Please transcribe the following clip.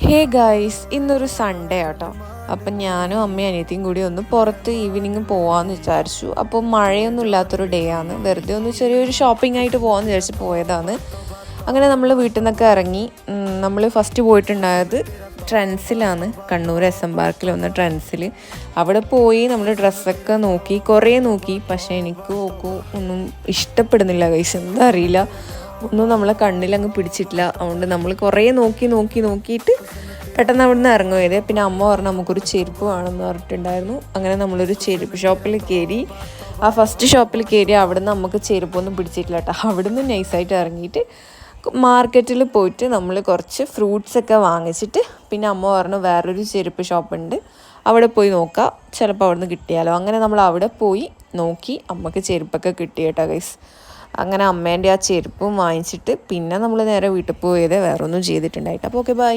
Hey guys, ഇന്നൊരു Sunday ആട്ടോ. അപ്പം ഞാനും അമ്മയും അനിയത്തിയും കൂടി ഒന്ന് പുറത്ത് ഈവനിങ് പോകാമെന്ന് വിചാരിച്ചു. അപ്പോൾ മഴയൊന്നും ഇല്ലാത്തൊരു ഡേ ആണ്. വെറുതെ ഒന്ന് ചെറിയൊരു ഷോപ്പിംഗ് ആയിട്ട് പോകാമെന്ന് വിചാരിച്ച് പോയതാണ്. അങ്ങനെ നമ്മൾ വീട്ടിൽ നിന്നൊക്കെ ഇറങ്ങി. നമ്മൾ ഫസ്റ്റ് പോയിട്ടുണ്ടായത് ട്രെൻഡ്സിലാണ്, കണ്ണൂർ SM പാർക്കിൽ വന്ന ട്രെൻഡ്സിൽ. അവിടെ പോയി നമ്മൾ ഡ്രസ്സൊക്കെ നോക്കി, കുറേ നോക്കി. പക്ഷേ എനിക്ക് ഒന്നും ഇഷ്ടപ്പെടുന്നില്ല ഗൈസ്, എന്താ അറിയില്ല, ഒന്നും നമ്മളെ കണ്ണിലങ്ങ് പിടിച്ചിട്ടില്ല. അതുകൊണ്ട് നമ്മൾ കുറേ നോക്കിയിട്ട് പെട്ടെന്ന് അവിടെ നിന്ന് ഇറങ്ങുകയത്. പിന്നെ അമ്മ പറഞ്ഞു നമുക്കൊരു ചെരുപ്പ് വേണമെന്ന് പറഞ്ഞിട്ടുണ്ടായിരുന്നു. അങ്ങനെ നമ്മളൊരു ചെരുപ്പ് ഷോപ്പിൽ കയറി. ആ ഫസ്റ്റ് ഷോപ്പിൽ കയറി അവിടെ നിന്ന് നമുക്ക് ചെരുപ്പൊന്നും പിടിച്ചിട്ടില്ല കേട്ടോ. അവിടെ നിന്ന് നൈസായിട്ട് ഇറങ്ങിയിട്ട് മാർക്കറ്റിൽ പോയിട്ട് നമ്മൾ കുറച്ച് ഫ്രൂട്ട്സൊക്കെ വാങ്ങിച്ചിട്ട് പിന്നെ അമ്മ പറഞ്ഞു വേറൊരു ചെരുപ്പ് ഷോപ്പുണ്ട്, അവിടെ പോയി നോക്കാം, ചിലപ്പോൾ അവിടെ നിന്ന് കിട്ടിയാലോ. അങ്ങനെ നമ്മൾ അവിടെ പോയി നോക്കി, അമ്മക്ക് ചെരുപ്പൊക്കെ കിട്ടി കേട്ടോ ഗൈസ്. അങ്ങനെ അമ്മേൻ്റെ ആ ചെരുപ്പും വാങ്ങിച്ചിട്ട് പിന്നെ നമ്മൾ നേരെ വീട്ടിൽ പോയത്, വേറെ ഒന്നും ചെയ്തിട്ടുണ്ടായിട്ട്. അപ്പോൾ ഓക്കെ, ബൈ.